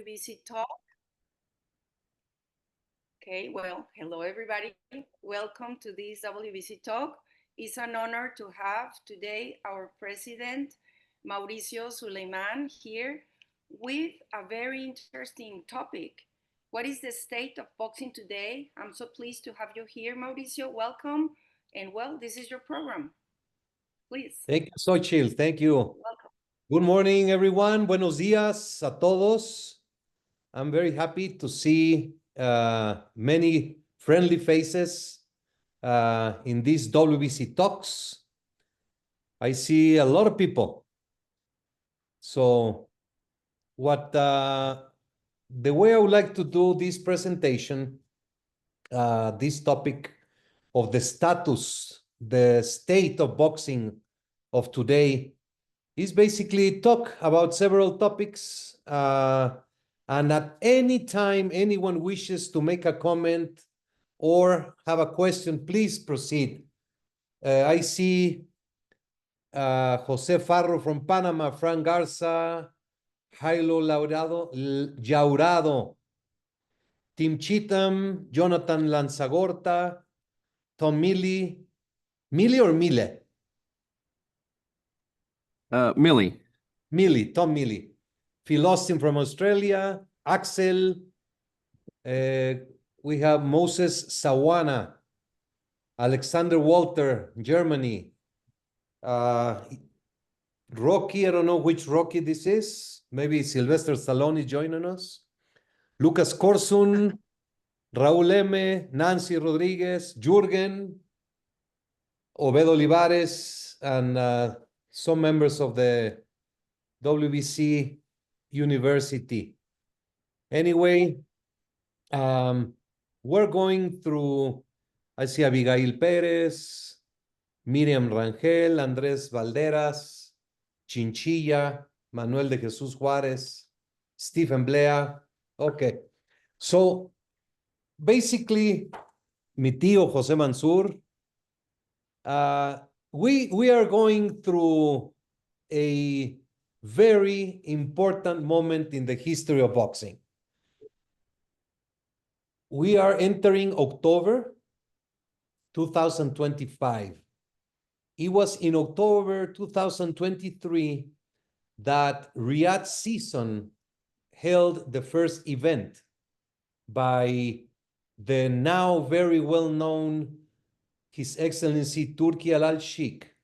WBC Talk. Okay, well, hello everybody. Welcome to this WBC Talk. It's an honor to have today our president, Mauricio Suleiman, here with a very interesting topic. What is the state of boxing today? I'm so pleased to have you here, Mauricio. Welcome. And well, this is your program. Please. Thank you, Xochitl. Thank you. Welcome. Good morning, everyone. Buenos días a todos. I'm very happy to see many friendly faces in these WBC talks. I see a lot of people. So the way I would like to do this presentation, this topic of the status, the state of boxing of today, is basically talk about several topics. And at any time anyone wishes to make a comment or have a question, please proceed. I see Jose Farro from Panama, Frank Garza, Jairo Jaurado, Tim Cheatham, Jonathan Lanzagorta, Tom Milley. Milley or Mille? Millie. Tom Milley. Phil Austin from Australia, Axel. We have Moses Sawana, Alexander Walter, Germany. Rocky, I don't know which Rocky this is. Maybe Sylvester Stallone is joining us. Lucas Corsun, Raúl M., Nancy Rodriguez, Jürgen, Obed Olivares, and some members of the WBC University. Anyway, we're going through, I see Abigail Perez, Miriam Rangel, Andrés Valderas, Chinchilla, Manuel de Jesús Juárez, Stephen Blea. Okay, so basically, mi tío José Mansur, we are going through a very important moment in the history of boxing. We are entering October 2025. It was in October 2023 that Riyadh Season held the first event by the now very well-known His Excellency Turki Al-Sheikh.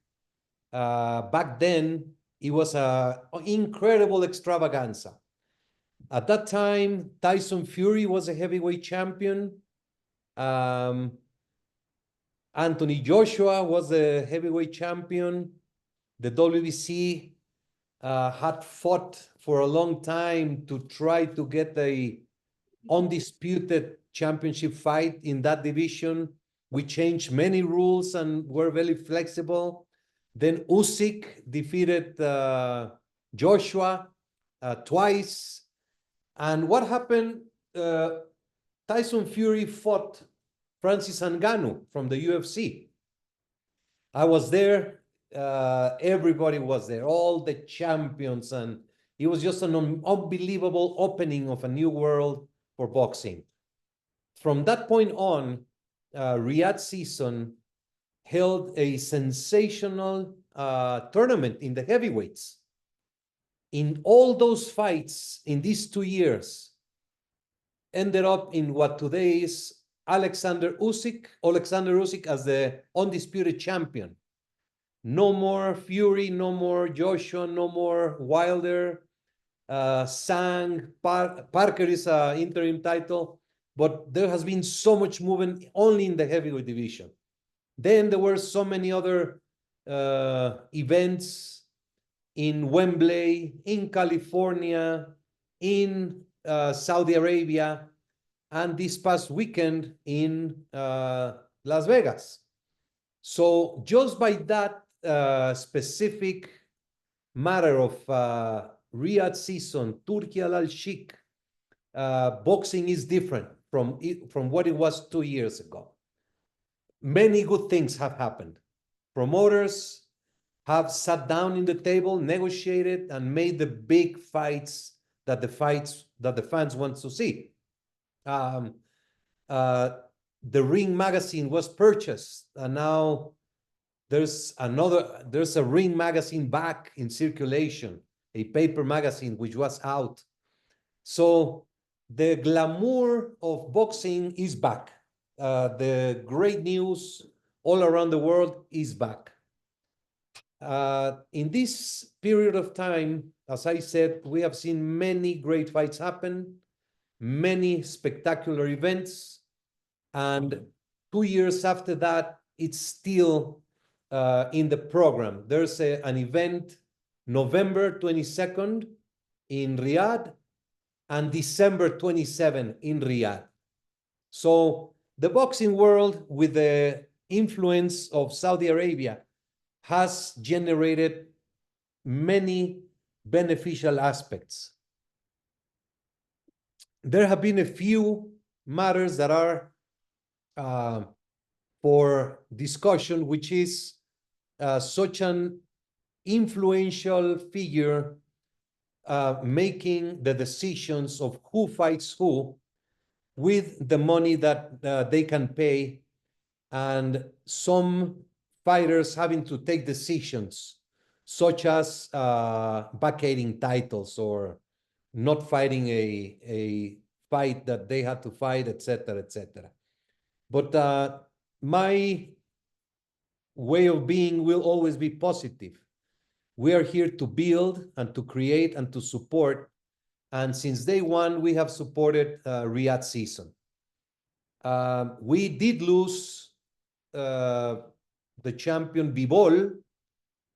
Back then, it was an incredible extravaganza. At that time, Tyson Fury was a heavyweight champion. Anthony Joshua was a heavyweight champion. The WBC had fought for a long time to try to get the undisputed championship fight in that division. We changed many rules and were very flexible. Then Usyk defeated Joshua twice. And what happened? Tyson Fury fought Francis Ngannou from the UFC. I was there. Everybody was there, all the champions. And it was just an unbelievable opening of a new world for boxing. From that point on, Riyadh Season held a sensational tournament in the heavyweights. In all those fights in these 2 years, ended up in what today is Alexander Usyk as the undisputed champion. No more Fury, no more Joshua, no more Wilder. Sang, Parker is an interim title, but there has been so much movement only in the heavyweight division. Then there were so many other events in Wembley, in California, in Saudi Arabia, and this past weekend in Las Vegas. So just by that specific matter of Riyadh Season, Turki Al-Sheikh, boxing is different from what it was 2 years ago. Many good things have happened. Promoters have sat down in the table, negotiated, and made the big fights that the fans want to see. The Ring magazine was purchased, and now there's a Ring magazine back in circulation, a paper magazine which was out. So the glamour of boxing is back. The great news all around the world is back. In this period of time, as I said, we have seen many great fights happen, many spectacular events, and 2 years after that, it's still in the program. There's an event November 22nd in Riyadh and December 27 in Riyadh. So the boxing world, with the influence of Saudi Arabia, has generated many beneficial aspects. There have been a few matters that are for discussion, which is such an influential figure making the decisions of who fights who with the money that they can pay, and some fighters having to take decisions such as vacating titles or not fighting a fight that they had to fight, etc., etc. But my way of being will always be positive. We are here to build and to create and to support. And since day one, we have supported Riyadh season. We did lose the champion Bivol.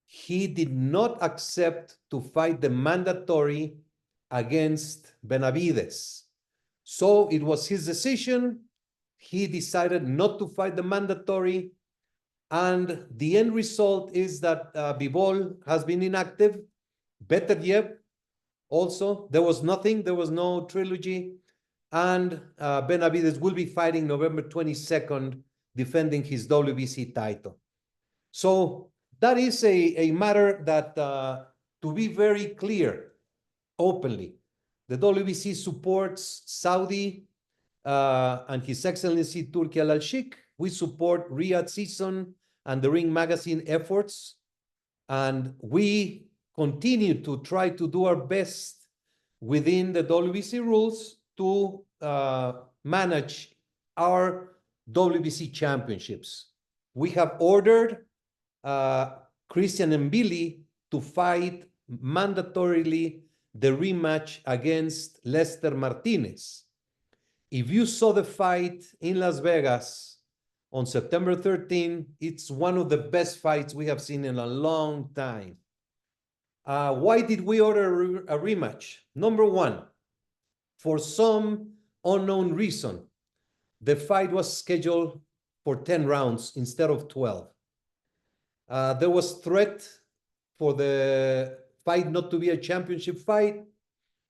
He did not accept to fight the mandatory against Benavides. So it was his decision. He decided not to fight the mandatory. And the end result is that Bivol has been inactive. Beterbiev also, there was nothing, there was no trilogy. And Benavides will be fighting November 22nd, defending his WBC title. So that is a matter that, to be very clear, openly, the WBC supports Saudi and His Excellency Turki Al-Sheikh. We support Riyadh season and the Ring magazine efforts. And we continue to try to do our best within the WBC rules to manage our WBC championships. We have ordered Christian Mbili to fight mandatorily the rematch against Lester Martinez. If you saw the fight in Las Vegas on September 13, it's one of the best fights we have seen in a long time. Why did we order a rematch? Number one, for some unknown reason, the fight was scheduled for 10 rounds instead of 12. There was threat for the fight not to be a championship fight,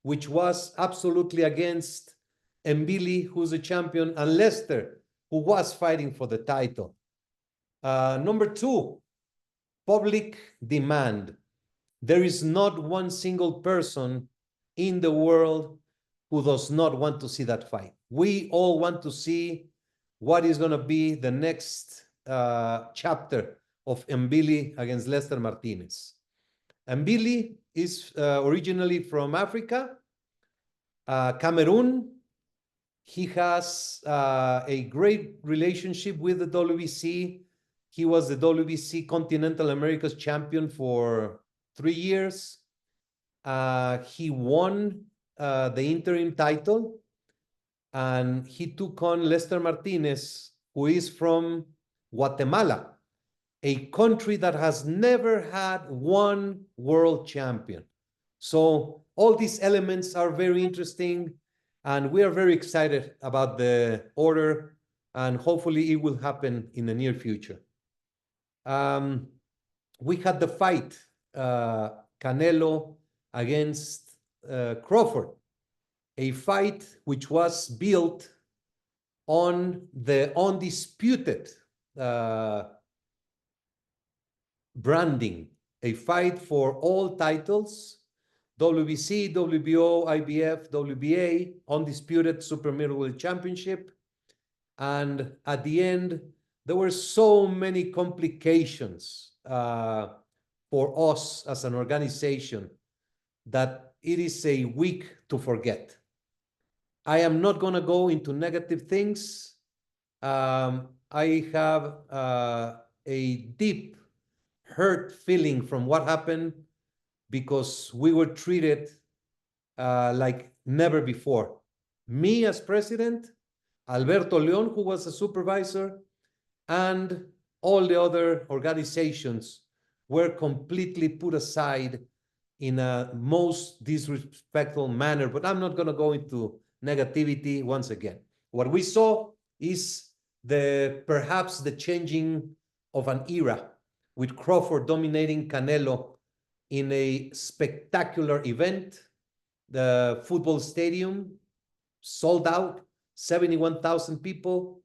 which was absolutely against Mbili, who's a champion, and Lester, who was fighting for the title. Number two, public demand. There is not one single person in the world who does not want to see that fight. We all want to see what is going to be the next chapter of Mbili against Lester Martinez. Mbili is originally from Africa, Cameroon. He has a great relationship with the WBC. He was the WBC Continental Americas champion for 3 years. He won the interim title, and he took on Lester Martinez, who is from Guatemala, a country that has never had one world champion. So all these elements are very interesting, and we are very excited about the order, and hopefully it will happen in the near future. We had the fight, Canelo against Crawford, a fight which was built on the undisputed branding, a fight for all titles. WBC, WBO, IBF, WBA, undisputed super middleweight championship. And at the end, there were so many complications for us as an organization that it is a week to forget. I am not going to go into negative things. I have a deep hurt feeling from what happened because we were treated like never before. Me as president, Alberto Leon, who was a supervisor, and all the other organizations were completely put aside in a most disrespectful manner. But I'm not going to go into negativity once again. What we saw is perhaps the changing of an era, with Crawford dominating Canelo in a spectacular event. The football stadium sold out, 71,000 people,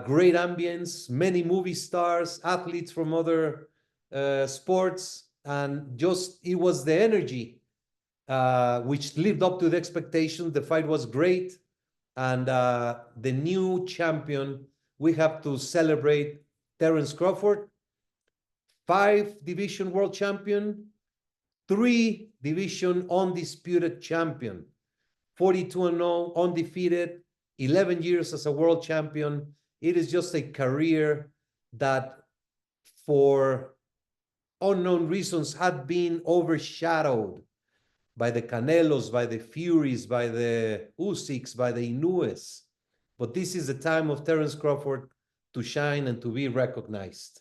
great ambience, many movie stars, athletes from other sports, and just it was the energy which lived up to the expectation. The fight was great, and the new champion, we have to celebrate Terence Crawford, 5-division world champion, 3-division undisputed champion, 42-0, undefeated, 11 years as a world champion. It is just a career that, for unknown reasons, had been overshadowed by the Canelos, by the Furies, by the Usyks, by the Inoues. But this is the time of Terence Crawford to shine and to be recognized.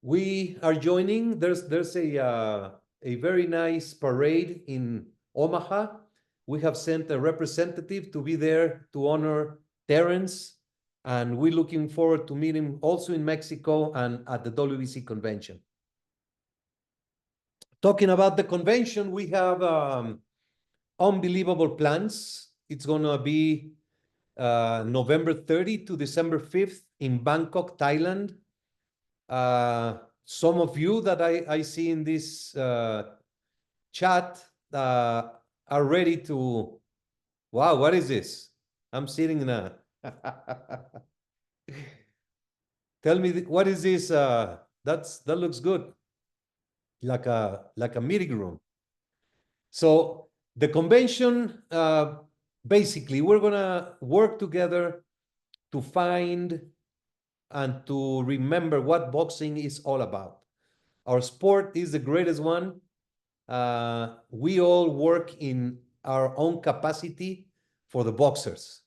We are joining. There's a very nice parade in Omaha. We have sent a representative to be there to honor Terence, and we're looking forward to meet him also in Mexico and at the WBC convention. Talking about the convention, we have unbelievable plans. It's going to be November 30 to December 5th in Bangkok, Thailand. Some of you that I see in this chat are ready to, wow, what is this? I'm sitting in a, tell me, what is this? That looks good. Like a meeting room. So the convention, basically, we're gonna work together to find and to remember what boxing is all about. Our sport is the greatest one. We all work in our own capacity for the boxers.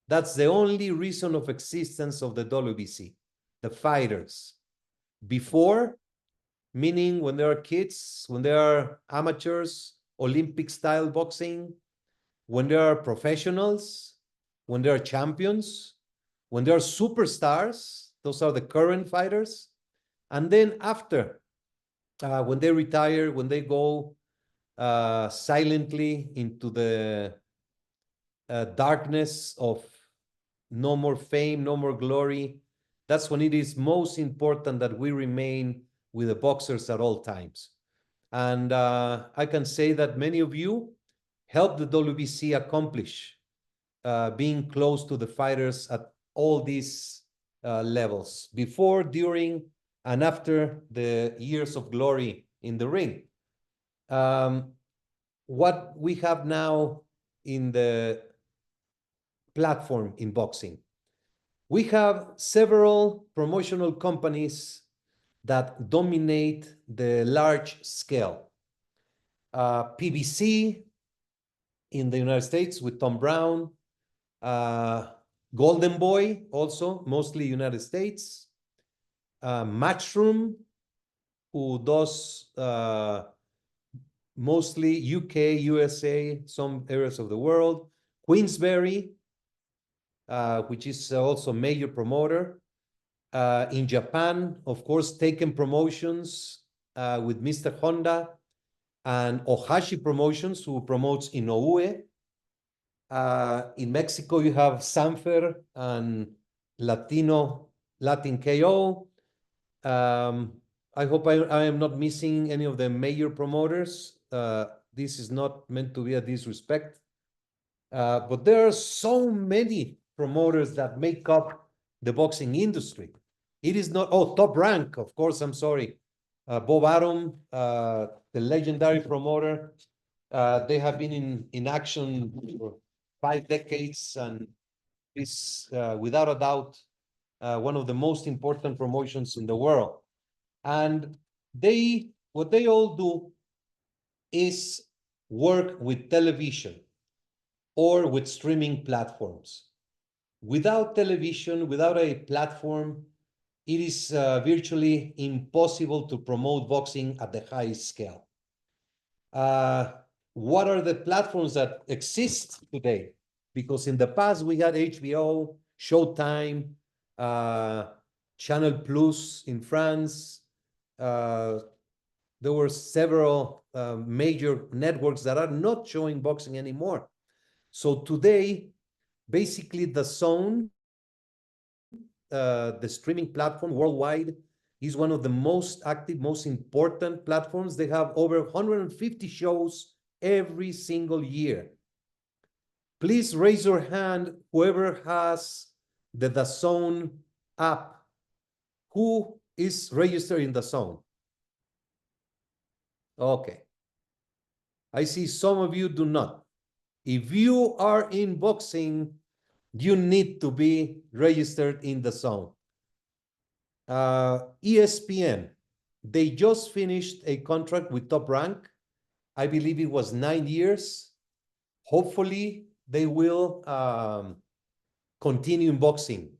That's the only reason of existence of the WBC, the fighters. Before, meaning when they are kids, when they are amateurs, Olympic-style boxing, when they are professionals, when they are champions, when they are superstars, those are the current fighters. And then after, when they retire, when they go silently into the darkness of no more fame, no more glory, that's when it is most important that we remain with the boxers at all times. And I can say that many of you helped the WBC accomplish being close to the fighters at all these levels, before, during, and after the years of glory in the ring. What we have now in the platform in boxing, we have several promotional companies that dominate the large scale. PBC in the United States with Tom Brown, Golden Boy also, mostly United States, Matchroom, who does mostly UK, USA, some areas of the world, Queensberry, which is also a major promoter. In Japan, of course, Taken Promotions with Mr. Honda, and Ohashi Promotions, who promotes Inoue. In Mexico, you have Sanfer and Latin KO. I hope I am not missing any of the major promoters. This is not meant to be a disrespect. But there are so many promoters that make up the boxing industry. It is not, oh, Top Rank, of course, I'm sorry. Bob Arum, the legendary promoter. They have been in action for 5 decades and is without a doubt one of the most important promotions in the world. And what they all do is work with television or with streaming platforms. Without television, without a platform, it is virtually impossible to promote boxing at the highest scale. What are the platforms that exist today? Because in the past we had HBO, Showtime, Channel Plus in France. There were several major networks that are not showing boxing anymore. So today, basically DAZN, the streaming platform worldwide, is one of the most active, most important platforms. They have over 150 shows every single year. Please raise your hand, whoever has the DAZN app. Who is registered in DAZN? Okay. I see some of you do not. If you are in boxing, you need to be registered in DAZN. ESPN, they just finished a contract with Top Rank. I believe it was 9 years. Hopefully, they will continue in boxing.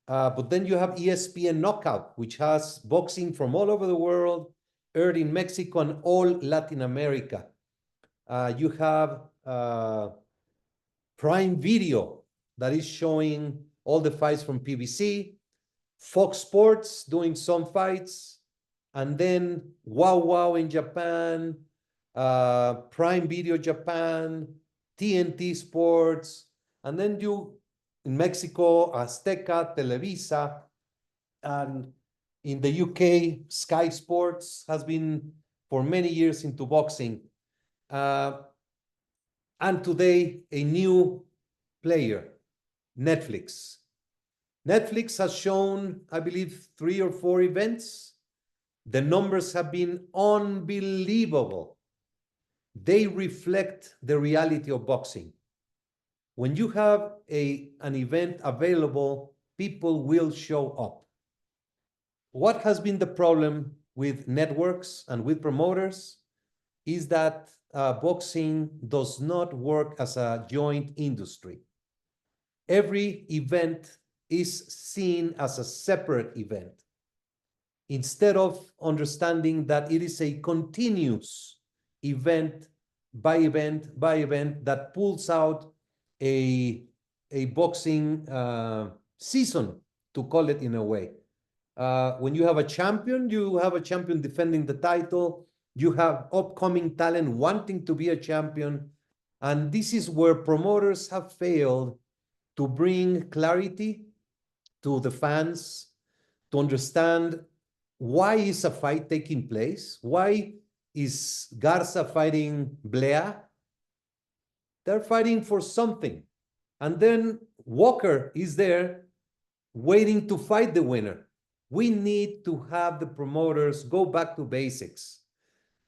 But then you have ESPN Knockout, which has boxing from all over the world, aired in Mexico and all Latin America. You have Prime Video that is showing all the fights from PBC, Fox Sports doing some fights, and then Wow Wow in Japan, Prime Video Japan, TNT Sports, and then you in Mexico, Azteca, Televisa, and in the UK, Sky Sports has been for many years into boxing. And today, a new player, Netflix. Netflix has shown, I believe, 3 or 4 events. The numbers have been unbelievable. They reflect the reality of boxing. When you have an event available, people will show up. What has been the problem with networks and with promoters is that boxing does not work as a joint industry. Every event is seen as a separate event, instead of understanding that it is a continuous event by event by event that pulls out a boxing season, to call it in a way. When you have a champion defending the title, you have upcoming talent wanting to be a champion, and this is where promoters have failed to bring clarity to the fans, to understand why is a fight taking place? Why is Garza fighting Blea? They're fighting for something. And then Walker is there waiting to fight the winner. We need to have the promoters go back to basics.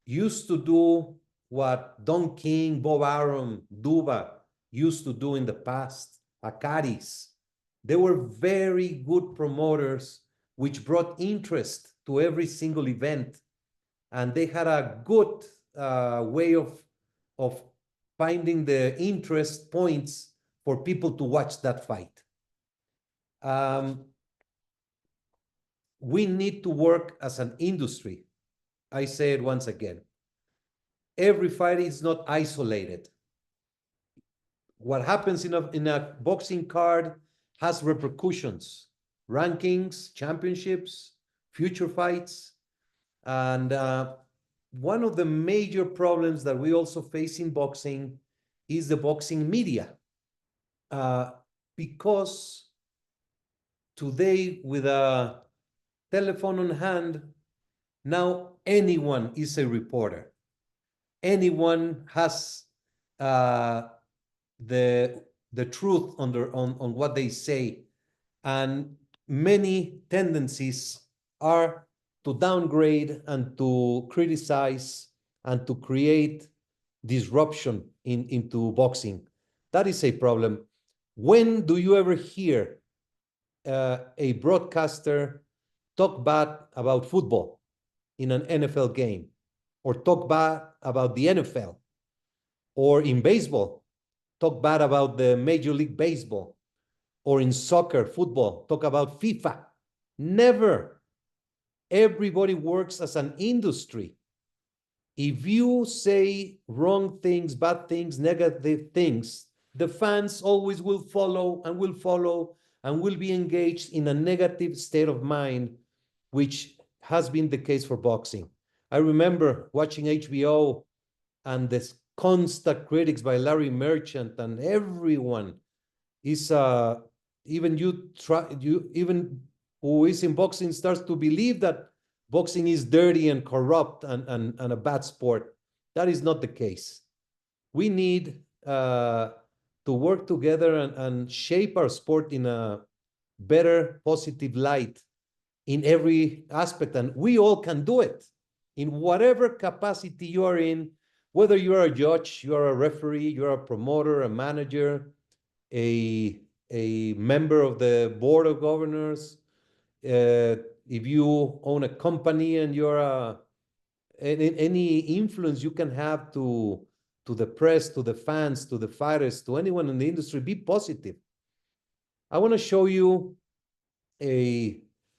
Used to do what Don King, Bob Arum, Duba used to do in the past, Akaris. They were very good promoters which brought interest to every single event. And they had a good way of finding the interest points for people to watch that fight. We need to work as an industry. I say it once again. Every fight is not isolated. What happens in a boxing card has repercussions, rankings, championships, future fights. And one of the major problems that we also face in boxing is the boxing media. Because today, with a telephone on hand, Now anyone is a reporter. Anyone has the truth on what they say, and many tendencies are to downgrade and to criticize and to create disruption into boxing. That is a problem. When do you ever hear a broadcaster talk bad about football in an NFL game, or talk bad about the NFL, or in baseball, talk bad about the Major League Baseball, or in soccer, football, talk about FIFA? Never. Everybody works as an industry. If you say wrong things, bad things, negative things, the fans always will follow and will be engaged in a negative state of mind, which has been the case for boxing. I remember watching HBO and the constant critics by Larry Merchant, and everyone is even who is in boxing starts to believe that boxing is dirty and corrupt and a bad sport. That is not the case. We need to work together and shape our sport in a better, positive light in every aspect, and we all can do it in whatever capacity you are in, whether you are a judge, you are a referee, you are a promoter, a manager, a member of the board of governors, if you own a company and you're any influence you can have to the press, to the fans, to the fighters, to anyone in the industry, be positive. I want to show you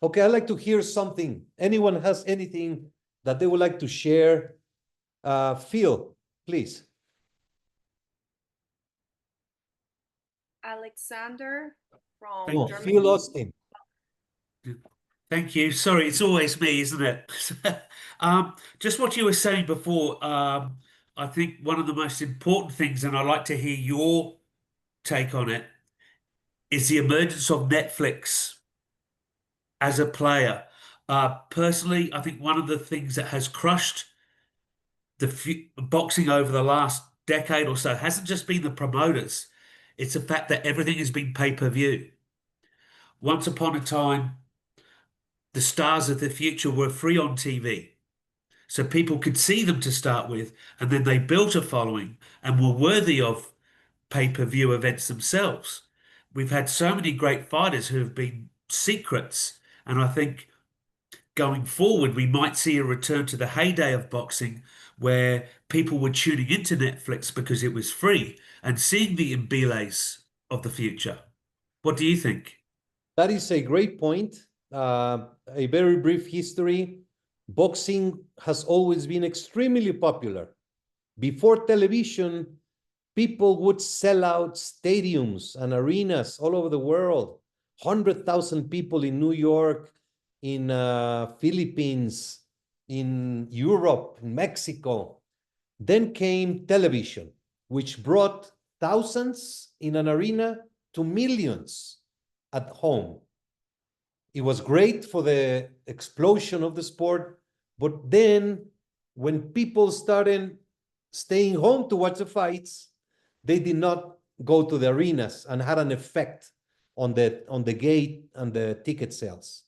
okay, I'd like to hear something. Anyone has anything that they would like to share? Phil, please. Alexander from Germany. Phil Austin. Thank you. Sorry, it's always me, isn't it? Just what you were saying before, I think one of the most important things, and I'd like to hear your take on it, is the emergence of Netflix as a player. Personally, I think one of the things that has crushed the boxing over the last decade or so hasn't just been the promoters. It's the fact that everything has been pay-per-view. Once upon a time, the stars of the future were free on TV, so people could see them to start with, and then they built a following and were worthy of pay-per-view events themselves. We've had so many great fighters who have been secrets, and I think going forward we might see a return to the heyday of boxing where people were tuning into Netflix because it was free and seeing the Imbiles of the future. What do you think? That is a great point. A very brief history. Boxing has always been extremely popular. Before television, people would sell out stadiums and arenas all over the world. 100,000 people in New York, in Philippines, in Europe, in Mexico. Then came television, which brought thousands in an arena to millions at home. It was great for the explosion of the sport, but then when people started staying home to watch the fights, they did not go to the arenas, and had an effect on the gate and the ticket sales.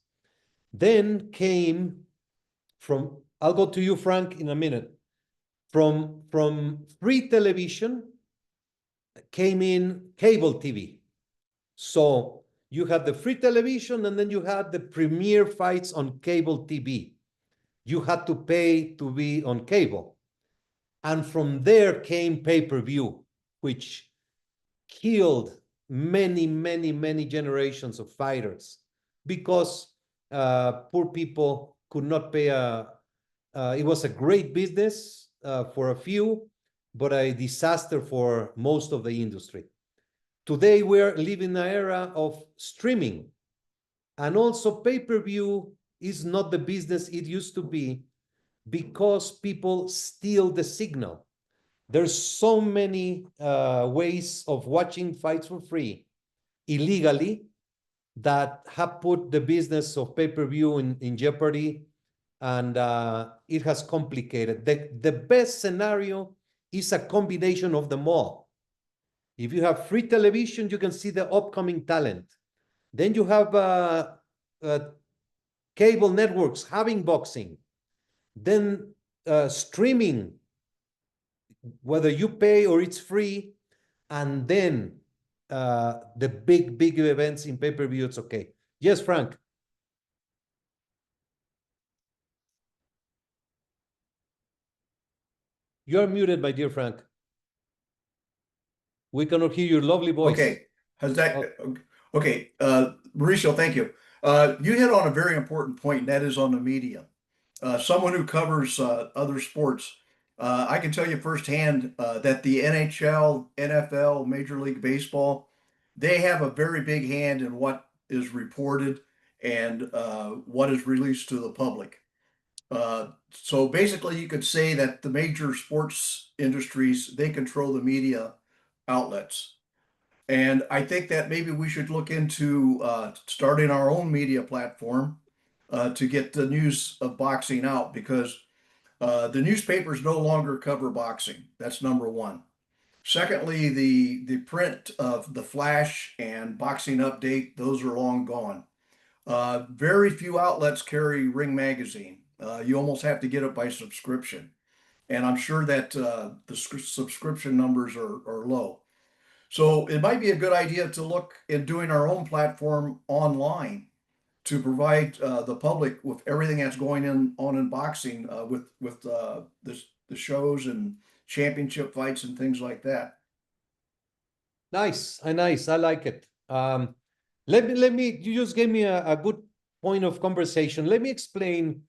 Then came I'll go to you, Frank, in a minute. From free television came in cable TV. So you had the free television, and then you had the premier fights on cable TV. You had to pay to be on cable. And from there came pay-per-view, which killed many, many, many generations of fighters because poor people could not pay it was a great business for a few, but a disaster for most of the industry. Today, we're living an era of streaming, and also pay-per-view is not the business it used to be because people steal the signal. There's so many ways of watching fights for free illegally that have put the business of pay-per-view in jeopardy. and it has complicated. The best scenario is a combination of them all. If you have free television, you can see the upcoming talent. Then you have cable networks having boxing. Then streaming, whether you pay or it's free, and then the big events in pay-per-view, it's okay. Yes, Frank. You're muted, my dear Frank. We cannot hear your lovely voice. Okay, how's that? Okay, Mauricio, thank you. You hit on a very important point, and that is on the media. Someone who covers other sports, I can tell you firsthand that the NHL, NFL, Major League Baseball, they have a very big hand in what is reported and what is released to the public. So basically, you could say that the major sports industries, they control the media outlets. And I think that maybe we should look into starting our own media platform to get the news of boxing out, because the newspapers no longer cover boxing. That's number one. Secondly, the print of the Flash and Boxing Update, those are long gone. Very few outlets carry Ring Magazine. You almost have to get it by subscription. And I'm sure that the subscription numbers are low. So it might be a good idea to look at doing our own platform online to provide the public with everything that's going on in boxing, with the shows and championship fights and things like that. Nice. I like it. Let me. You just gave me a good point of conversation. Let me explain.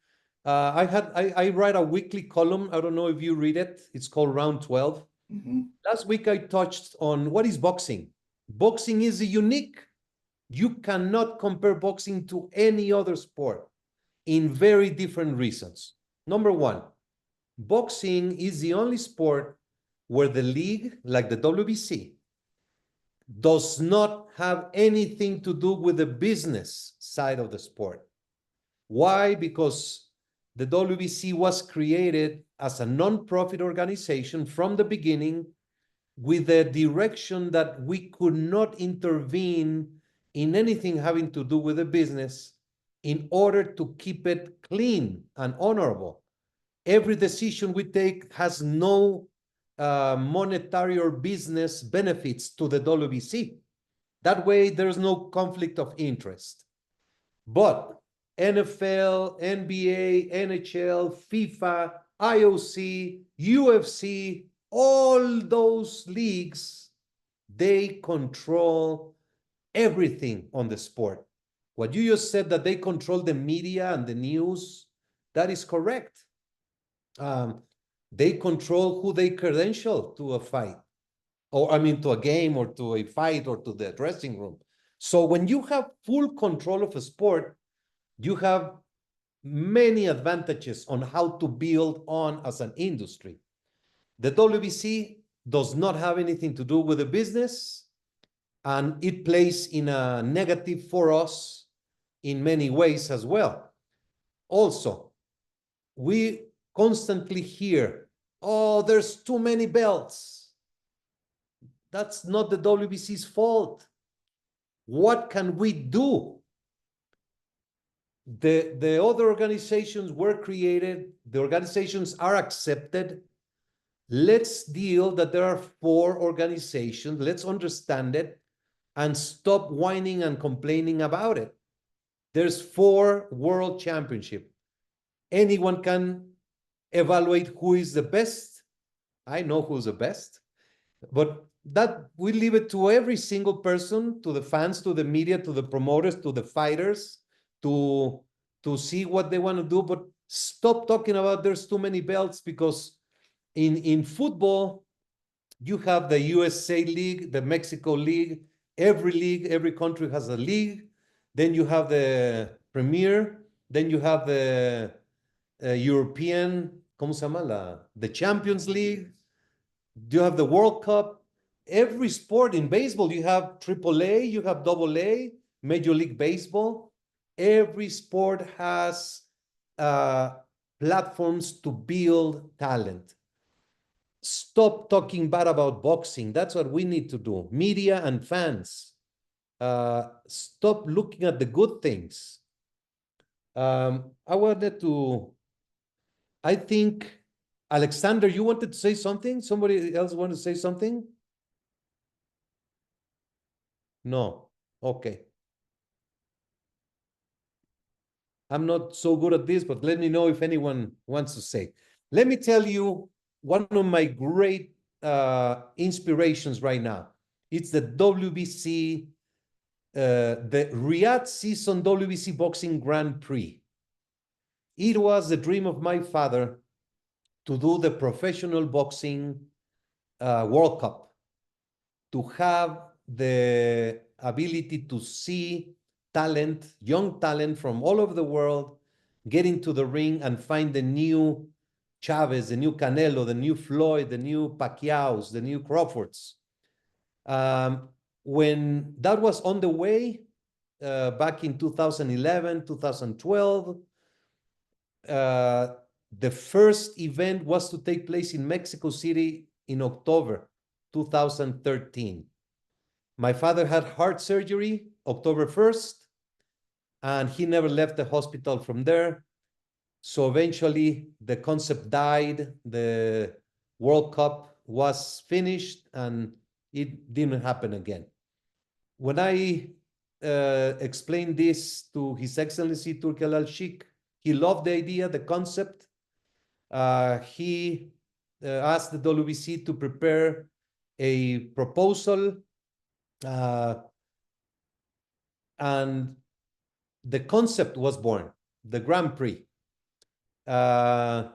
I write a weekly column. I don't know if you read it. It's called Round 12. Mm-hmm. Last week I touched on what is boxing. Boxing is unique. You cannot compare boxing to any other sport in very different reasons. Number one, boxing is the only sport where the league, like the WBC, does not have anything to do with the business side of the sport. Why? Because the WBC was created as a non-profit organization from the beginning, with the direction that we could not intervene in anything having to do with the business in order to keep it clean and honorable. Every decision we take has no monetary or business benefits to the WBC. That way, there's no conflict of interest. But NFL, NBA, NHL, FIFA, IOC, UFC, all those leagues, they control everything on the sport. What you just said, that they control the media and the news, that is correct. They control who they credential to a fight, or I mean to a game or to a fight or to the dressing room. So when you have full control of a sport, you have many advantages on how to build on as an industry. The WBC does not have anything to do with the business, and it plays in a negative for us in many ways as well. Also, we constantly hear, oh, there's too many belts. That's not the WBC's fault. What can we do? The other organizations were created. The organizations are accepted. Let's deal that there are 4 organizations. Let's understand it and stop whining and complaining about it. There's 4 world championships. Anyone can evaluate who is the best. I know who's the best, but that we leave it to every single person, to the fans, to the media, to the promoters, to the fighters, to see what they want to do. But stop talking about there's too many belts, because in football, you have the USA League, the Mexico League, every country has a league. Then you have the Premier, then you have the European, ¿cómo se llama? The Champions League. You have the World Cup. Every sport in baseball, you have AAA, you have AA, Major League Baseball. Every sport has platforms to build talent. Stop talking bad about boxing. That's what we need to do. Media and fans. Stop looking at the good things. I think, Alexander, you wanted to say something? Somebody else want to say something? No. Okay. I'm not so good at this, but let me know if anyone wants to say. Let me tell you one of my great inspirations right now. It's the WBC, the Riyadh Season WBC Boxing Grand Prix. It was the dream of my father to do the professional boxing World Cup, to have the ability to see talent, young talent from all over the world, get into the ring and find the new Chavez, the new Canelo, the new Floyd, the new Pacquiao's, the new Crawfords. When that was on the way, back in 2011, 2012, the first event was to take place in Mexico City in October 2013. My father had heart surgery October 1st, and he never left the hospital from there. So eventually the concept died, the World Cup was finished, and it didn't happen again. When I explained this to His Excellency Turki Al-Sheikh, he loved the idea, the concept. He asked the WBC to prepare a proposal, and the concept was born, the Grand Prix. A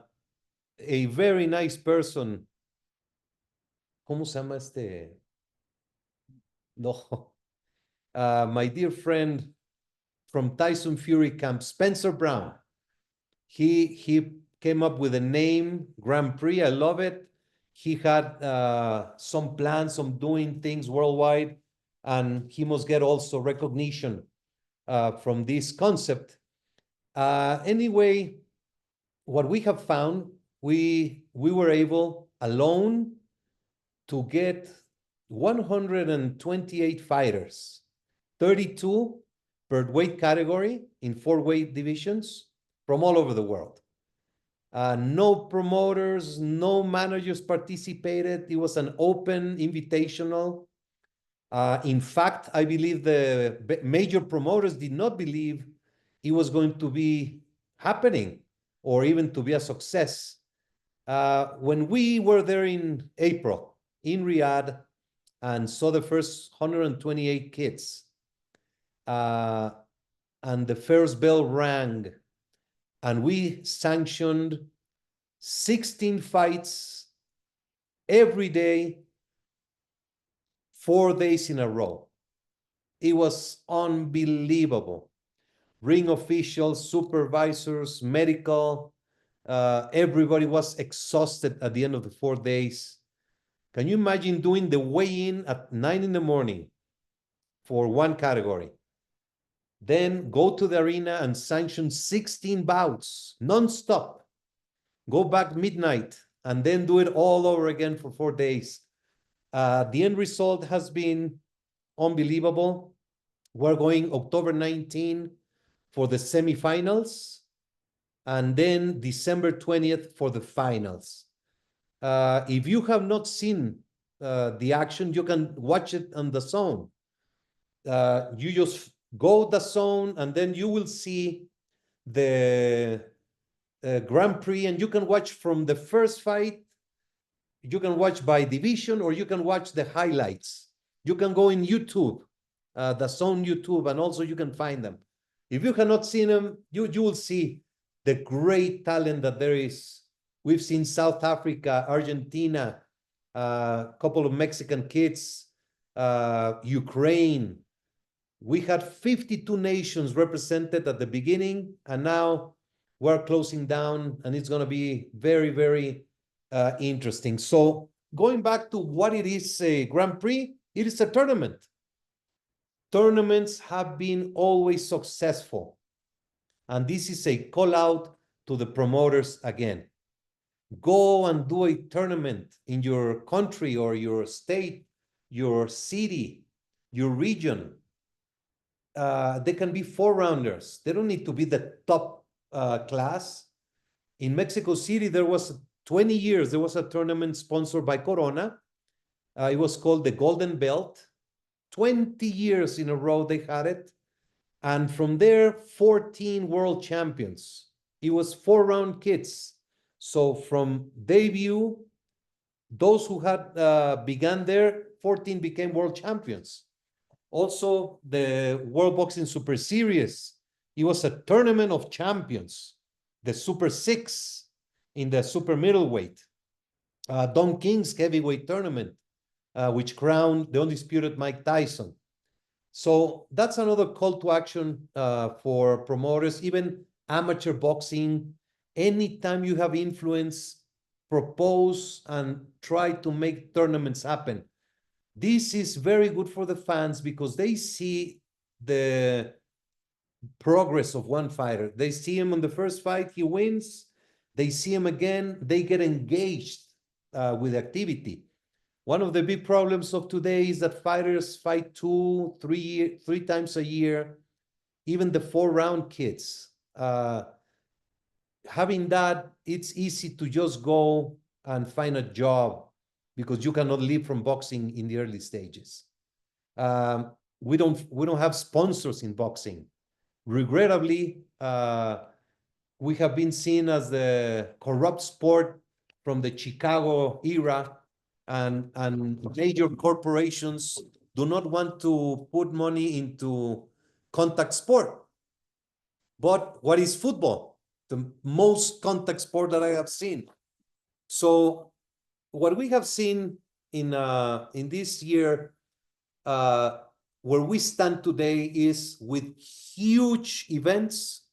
very nice person. ¿Cómo se llama este? No. My dear friend from Tyson Fury camp, Spencer Brown. He came up with a name, Grand Prix. I love it. He had some plans on doing things worldwide, and he must get also recognition from this concept. Anyway, what we have found, we were able alone to get 128 fighters, 32 per weight category in 4 weight divisions from all over the world. No promoters, no managers participated. It was an open invitational. In fact, I believe the major promoters did not believe it was going to be happening or even to be a success. When we were there in April in Riyadh and saw the first 128 kids, and the first bell rang, and we sanctioned 16 fights every day, 4 days in a row. It was unbelievable. Ring officials, supervisors, medical, everybody was exhausted at the end of the 4 days. Can you imagine doing the weigh-in at 9 in the morning for one category? Then go to the arena and sanction 16 bouts, non-stop. Go back midnight and then do it all over again for 4 days. The end result has been unbelievable. We're going October 19 for the semifinals, and then December 20th for the finals. If you have not seen the action, you can watch it on the zone. You just go the zone, and then you will see the Grand Prix, and you can watch from the first fight. You can watch by division, or you can watch the highlights. You can go in YouTube, the zone YouTube, and also you can find them. If you have not seen them, you will see the great talent that there is. We've seen South Africa, Argentina, a couple of Mexican kids, Ukraine. We had 52 nations represented at the beginning, and now we're closing down, and it's going to be very, very interesting. So going back to what it is, a Grand Prix, it is a tournament. Tournaments have been always successful. And this is a call out to the promoters again. Go and do a tournament in your country or your state, your city, your region. They can be 4-rounders. They don't need to be the top class. In Mexico City, there was 20 years, there was a tournament sponsored by Corona. It was called the Golden Belt. 20 years in a row they had it. And from there, 14 world champions. It was 4-round kids. So from debut, those who had began there, 14 became world champions. Also, the World Boxing Super Series, it was a tournament of champions. The Super 6 in the super middleweight. Don King's heavyweight tournament, which crowned the undisputed Mike Tyson. So that's another call to action for promoters, even amateur boxing. Anytime you have influence, propose and try to make tournaments happen. This is very good for the fans because they see the progress of one fighter. They see him on the first fight, he wins. They see him again, they get engaged with activity. One of the big problems of today is that fighters fight 2-3 times a year, even the 4-round kids. Having that, it's easy to just go and find a job because you cannot live from boxing in the early stages. We don't have sponsors in boxing. Regrettably, we have been seen as the corrupt sport from the Chicago era, and major corporations do not want to put money into contact sport. But what is football? The most contact sport that I have seen. So what we have seen in this year, where we stand today is with huge events.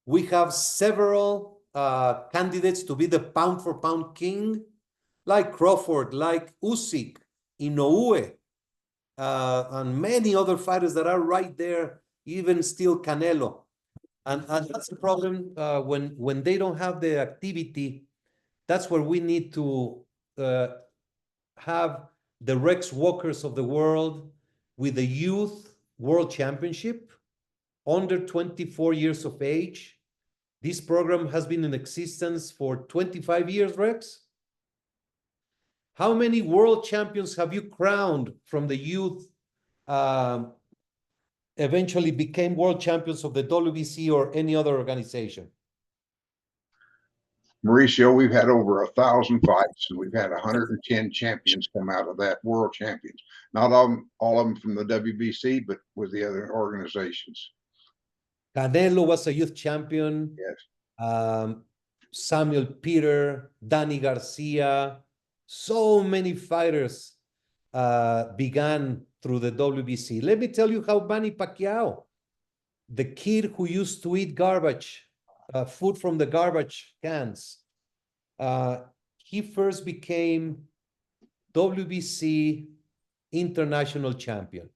We have several candidates to be the pound for pound king, like Crawford, like Usyk, Inoue, and many other fighters that are right there, even still Canelo. And that's the problem when they don't have the activity. That's where we need to have the Rex Walkers of the world with the Youth World Championship, under 24 years of age. This program has been in existence for 25 years, Rex. How many world champions have you crowned from the youth eventually became world champions of the WBC or any other organization? Mauricio, we've had over 1,000 fights and we've had 110 champions come out of that, world champions. Not all of them from the WBC, but with the other organizations. Canelo was a youth champion. Yes. Samuel Peter, Danny Garcia, so many fighters began through the WBC. Let me tell you how Manny Pacquiao, the kid who used to eat garbage, food from the garbage cans, he first became WBC international champion.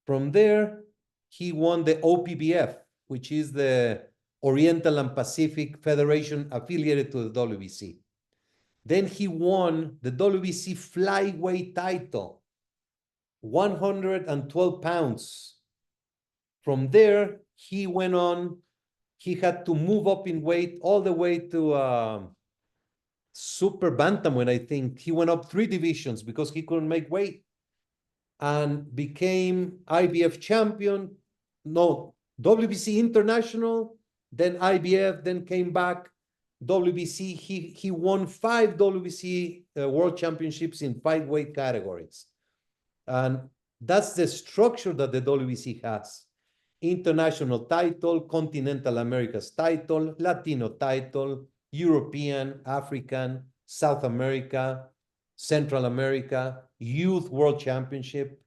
From there, he won the OPBF, which is the Oriental and Pacific Federation affiliated to the WBC. Then he won the WBC flyweight title, 112 pounds. From there, he went on. He had to move up in weight all the way to super bantamweight, I think. He went up 3 divisions because he couldn't make weight and became IBF champion. No, WBC international, then IBF, then came back. WBC, he won 5 WBC world championships in 5 weight categories. And that's the structure that the WBC has. International title, Continental America's title, Latino title, European, African, South America, Central America, Youth World Championship.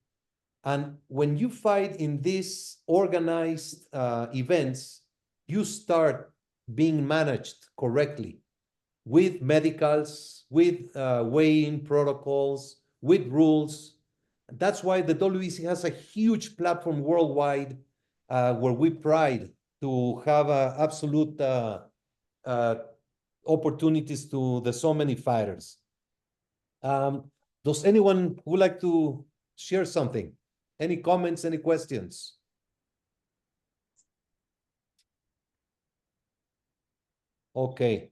And when you fight in these organized events, you start being managed correctly with medicals, with weighing protocols, with rules. That's why the WBC has a huge platform worldwide where we pride to have absolute opportunities to the so many fighters. Does anyone would like to share something? Any comments, any questions? Okay,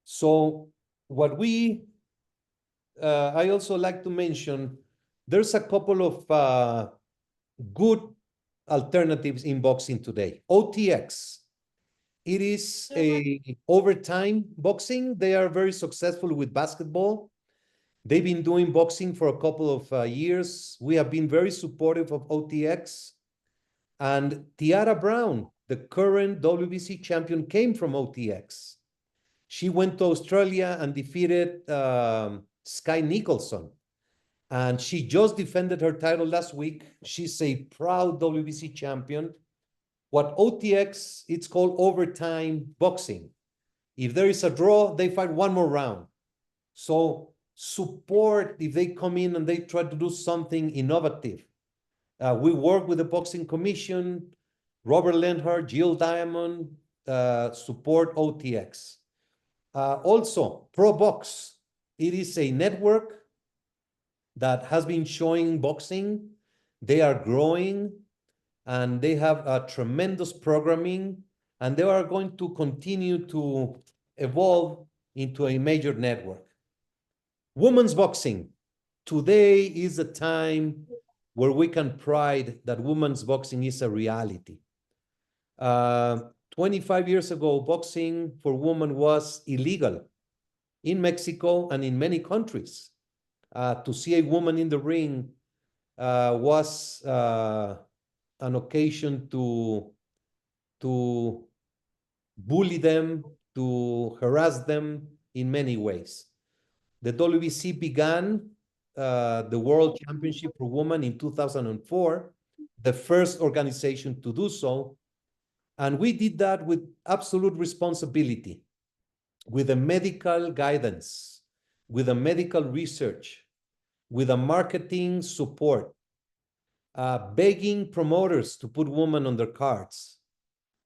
so what I also like to mention, there's a couple of good alternatives in boxing today. OTX, it is a overtime boxing. They are very successful with basketball. They've been doing boxing for a couple of years. We have been very supportive of OTX. And Tiara Brown, the current WBC champion, came from OTX. She went to Australia and defeated Sky Nicholson. And she just defended her title last week. She's a proud WBC champion. What OTX, it's called overtime boxing. If there is a draw, they fight one more round. So support if they come in and they try to do something innovative. We work with the Boxing Commission, Robert Lenhart, Jill Diamond, support OTX. Also, ProBox, it is a network that has been showing boxing. They are growing and they have a tremendous programming, and they are going to continue to evolve into a major network. Women's boxing. Today is a time where we can pride that women's boxing is a reality. 25 years ago, boxing for women was illegal in Mexico and in many countries. To see a woman in the ring was an occasion to bully them, to harass them in many ways. The WBC began the World Championship for Women in 2004, the first organization to do so. And we did that with absolute responsibility, with a medical guidance, with a medical research, with a marketing support, begging promoters to put women on their cards,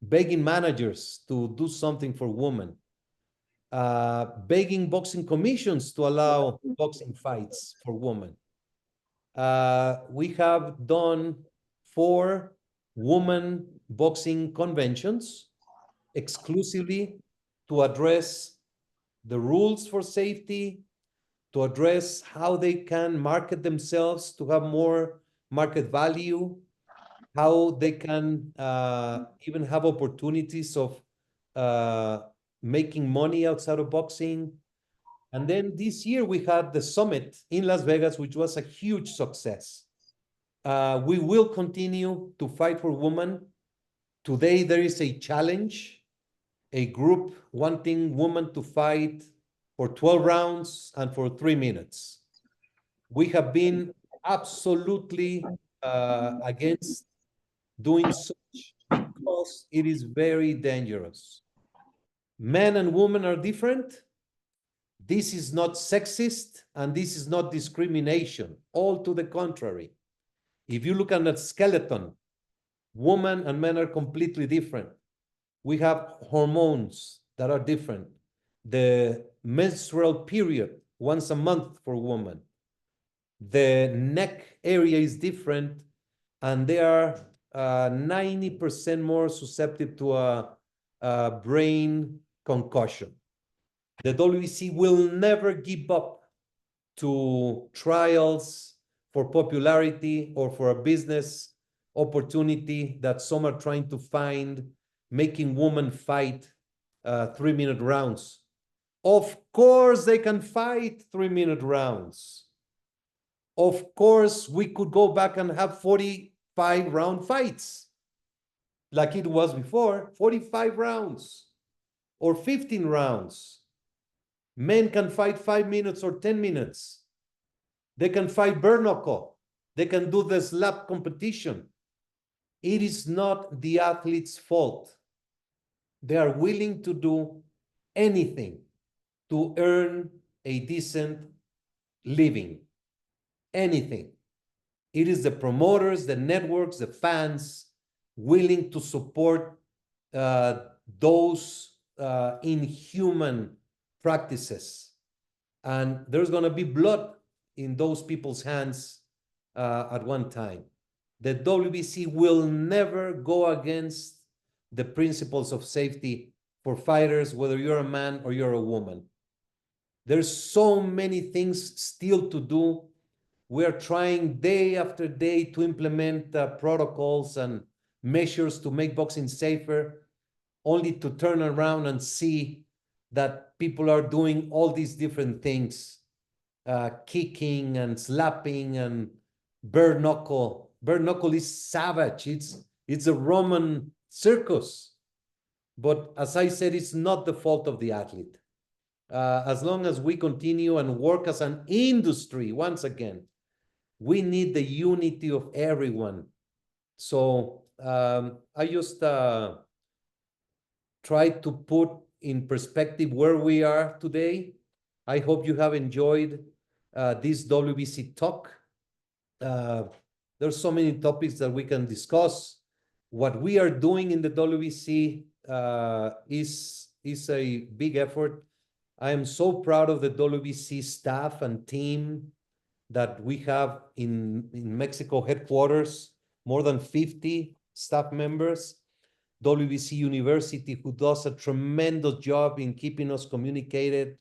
begging managers to do something for women, begging boxing commissions to allow boxing fights for women. We have done 4 women boxing conventions exclusively to address the rules for safety, to address how they can market themselves to have more market value, how they can even have opportunities of making money outside of boxing. And then this year we had the summit in Las Vegas, which was a huge success. We will continue to fight for women. Today there is a challenge, a group wanting women to fight for 12 rounds and for 3 minutes. We have been absolutely against doing such because it is very dangerous. Men and women are different. This is not sexist and this is not discrimination. All to the contrary. If you look at that skeleton, women and men are completely different. We have hormones that are different. The menstrual period, once a month for women. The neck area is different, and they are 90% more susceptible to a brain concussion. The WBC will never give up to trials for popularity or for a business opportunity that some are trying to find, making women fight 3-minute rounds. Of course they can fight 3-minute rounds. Of course we could go back and have 45-round fights like it was before, 45 rounds or 15 rounds. Men can fight 5 minutes or 10 minutes. They can fight bare knuckle. They can do the slap competition. It is not the athlete's fault. They are willing to do anything to earn a decent living. Anything. It is the promoters, the networks, the fans willing to support those inhuman practices. And there's going to be blood in those people's hands at one time. The WBC will never go against the principles of safety for fighters, whether you're a man or you're a woman. There's so many things still to do. We're trying day after day to implement protocols and measures to make boxing safer, only to turn around and see that people are doing all these different things, kicking and slapping and bare knuckle. Bare knuckle is savage. It's a Roman circus. But as I said, it's not the fault of the athlete. As long as we continue and work as an industry, once again, we need the unity of everyone. So I just try to put in perspective where we are today. I hope you have enjoyed this WBC talk. There's so many topics that we can discuss. What we are doing in the WBC is a big effort. I am so proud of the WBC staff and team that we have in Mexico headquarters, more than 50 staff members. WBC University, who does a tremendous job in keeping us communicated,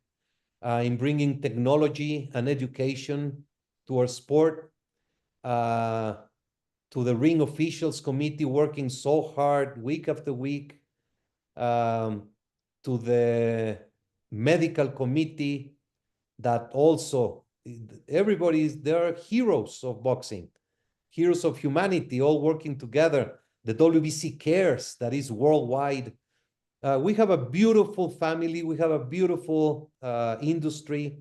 in bringing technology and education to our sport, to the Ring Officials Committee working so hard week after week, to the medical committee that also, they're heroes of boxing, heroes of humanity, all working together. The WBC Cares, that is worldwide. We have a beautiful family, we have a beautiful industry,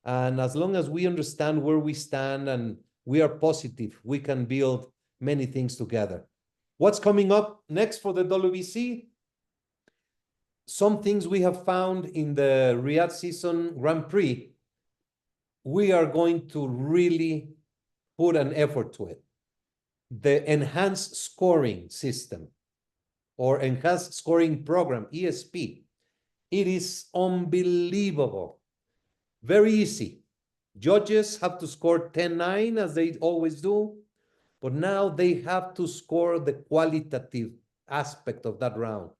and as long as we understand where we stand and we are positive, we can build many things together. What's coming up next for the WBC? Some things we have found in the Riyadh Season Grand Prix, we are going to really put an effort to it. The enhanced scoring system or enhanced scoring program, ESP, it is unbelievable. Very easy. Judges have to score 10-9 as they always do, but now they have to score the qualitative aspect of that round.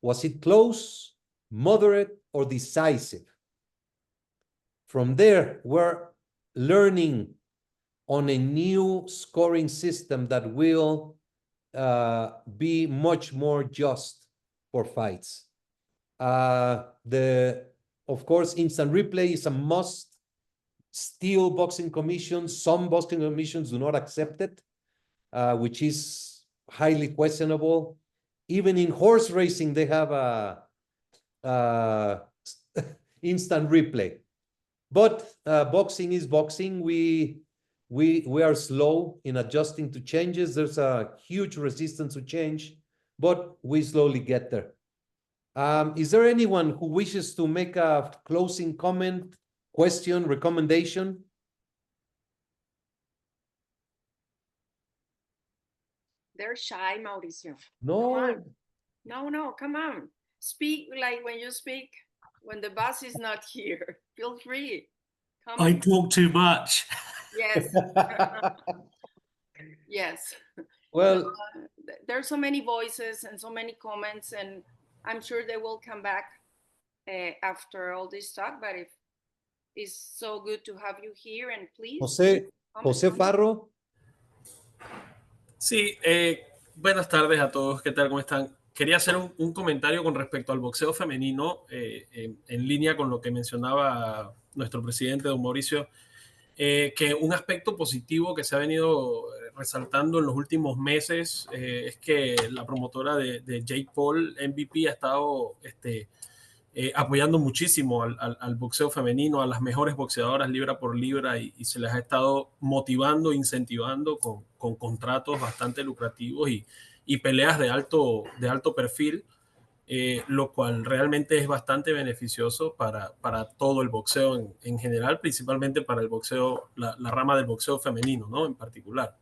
Was it close, moderate, or decisive? From there, we're learning on a new scoring system that will be much more just for fights. Of course, instant replay is a must. Still, boxing commissions, some boxing commissions do not accept it, which is highly questionable. Even in horse racing, they have a instant replay. But boxing is boxing. We are slow in adjusting to changes. There's a huge resistance to change, but we slowly get there. Is there anyone who wishes to make a closing comment, question, recommendation? They're shy, Mauricio. No. No, come on. Speak like when you speak, when the boss is not here. Feel free. Come I on. talk too much. Yes. Yes. Well, there's so many voices and so many comments, and I'm sure they will come back after all this talk, but it's so good to have you here, and please. José Farro. Sí, buenas tardes a todos, ¿qué tal? ¿Cómo están? Quería hacer un comentario con respecto al boxeo femenino, en línea con lo que mencionaba nuestro presidente, don Mauricio, que un aspecto positivo que se ha venido resaltando en los últimos meses es que la promotora de Jake Paul, MVP, ha estado apoyando muchísimo al boxeo femenino, a las mejores boxeadoras libra por libra, y se les ha estado motivando, incentivando con contratos bastante lucrativos y peleas de alto perfil, lo cual realmente es bastante beneficioso para todo el boxeo en general, principalmente para el boxeo, la rama del boxeo femenino, ¿no? En particular.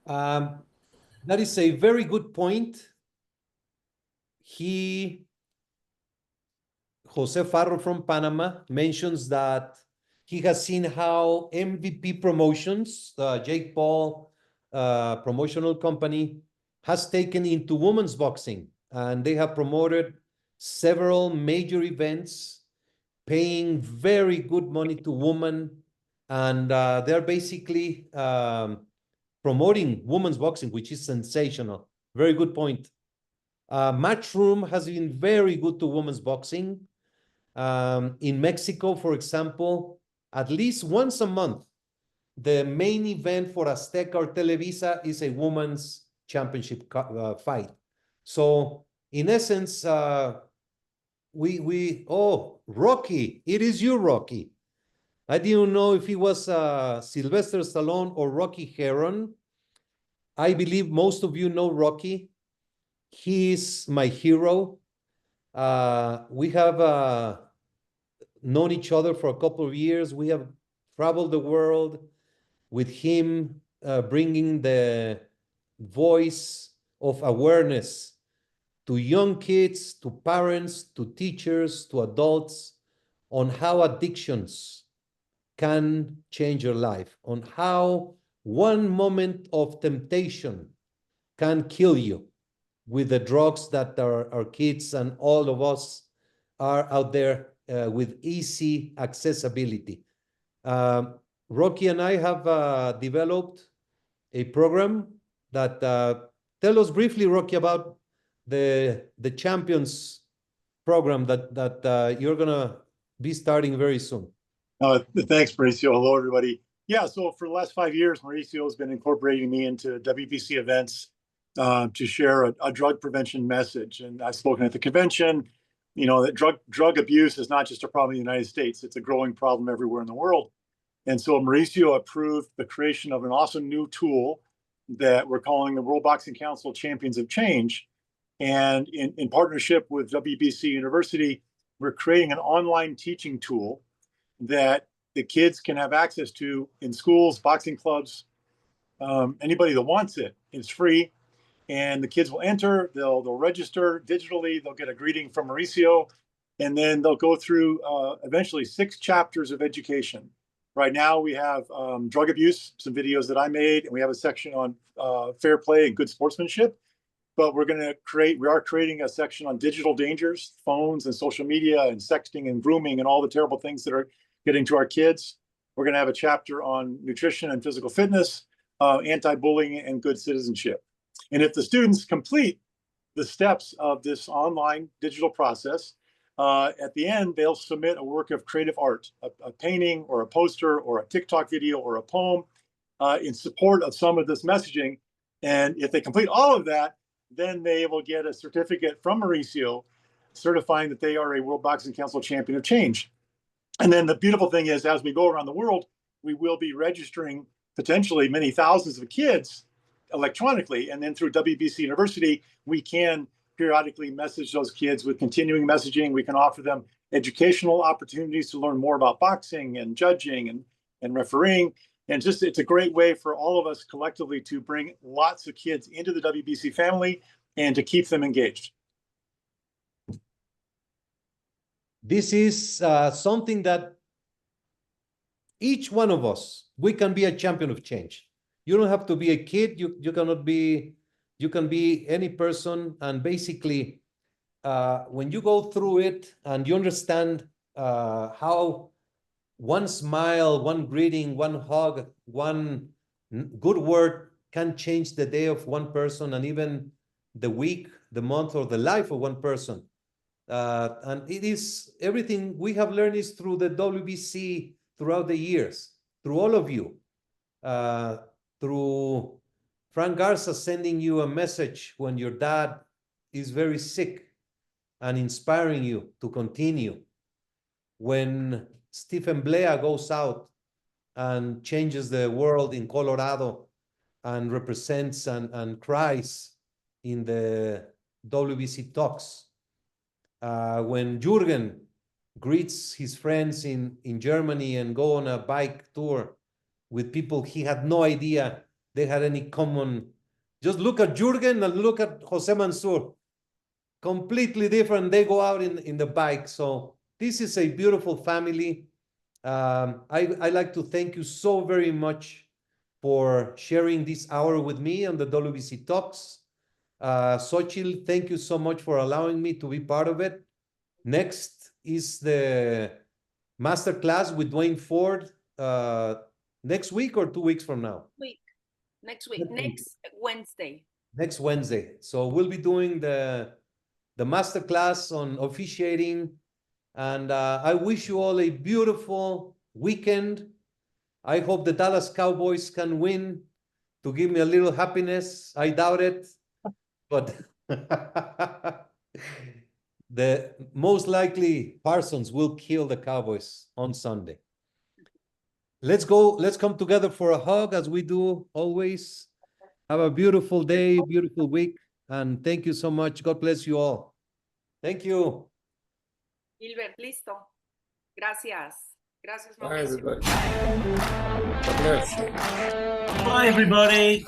That is a very good point. Jose Farro from Panama, mentions that he has seen how MVP Promotions, Jake Paul promotional company, has taken into women's boxing, and they have promoted several major events, paying very good money to women, and they're basically promoting women's boxing, which is sensational. Very good point. Matchroom has been very good to women's boxing. In Mexico, for example, at least once a month, the main event for Azteca or Televisa is a women's championship fight. So in essence, Rocky, it is you, Rocky. I didn't know if he was Sylvester Stallone or Rocky Heron. I believe most of you know Rocky. He is my hero. We have known each other for a couple of years. We have traveled the world with him, bringing the voice of awareness to young kids, to parents, to teachers, to adults, on how addictions can change your life, on how one moment of temptation can kill you with the drugs that our kids and all of us are out there with easy accessibility. Rocky and I have developed a program that, tell us briefly, Rocky, about the Champions program that you're gonna be starting very soon. Thanks, Mauricio. Hello, everybody. Yeah, so for the last 5 years, Mauricio has been incorporating me into WBC events to share a drug prevention message. And I've spoken at the convention, you know, that drug abuse is not just a problem in the United States, it's a growing problem everywhere in the world. And so Mauricio approved the creation of an awesome new tool that we're calling the World Boxing Council Champions of Change. And in partnership with WBC University, we're creating an online teaching tool that the kids can have access to in schools, boxing clubs, anybody that wants it. It's free, and the kids will enter, they'll register digitally, they'll get a greeting from Mauricio, and then they'll go through eventually 6 chapters of education. Right now we have drug abuse, some videos that I made, and we have a section on fair play and good sportsmanship. But we are creating a section on digital dangers, phones and social media and sexting and grooming and all the terrible things that are getting to our kids. We're going to have a chapter on nutrition and physical fitness, anti-bullying and good citizenship. And if the students complete the steps of this online digital process, at the end, they'll submit a work of creative art, a painting or a poster or a TikTok video or a poem in support of some of this messaging. And if they complete all of that, then they will get a certificate from Mauricio certifying that they are a World Boxing Council Champion of Change. And then the beautiful thing is, as we go around the world, we will be registering potentially many thousands of kids electronically. And then through WBC University, we can periodically message those kids with continuing messaging. We can offer them educational opportunities to learn more about boxing and judging and refereeing. And just, it's a great way for all of us collectively to bring lots of kids into the WBC family and to keep them engaged. This is something that each one of us, we can be a champion of change. You don't have to be a kid. You can be any person. And basically, when you go through it and you understand how one smile, one greeting, one hug, one good word can change the day of one person and even the week, the month, or the life of one person. And it is everything we have learned is through the WBC throughout the years, through all of you, through Frank Garza sending you a message when your dad is very sick and inspiring you to continue. When Stephen Blea goes out and changes the world in Colorado and represents and cries in the WBC talks. When Jürgen greets his friends in Germany and go on a bike tour with people he had no idea they had any common. Just look at Jürgen and look at Jose Mansour. completely different. They go out in the bike. So this is a beautiful family. I like to thank you so very much for sharing this hour with me on the WBC Talks. Xochitl, thank you so much for allowing me to be part of it. Next is the masterclass with Dwayne Ford next week or 2 weeks from now? Next week, next Wednesday. Next Wednesday. So we'll be doing the masterclass on officiating. And I wish you all a beautiful weekend. I hope the Dallas Cowboys can win to give me a little happiness. I doubt it, but the most likely Parsons will kill the Cowboys on Sunday. Let's go. Let's come together for a hug as we do always. Have a beautiful day, beautiful week. And thank you so much. God bless you all. Thank you. Gilbert, listo. Gracias. Gracias, Bye, Mauricio. everybody. God bless. Bye, everybody.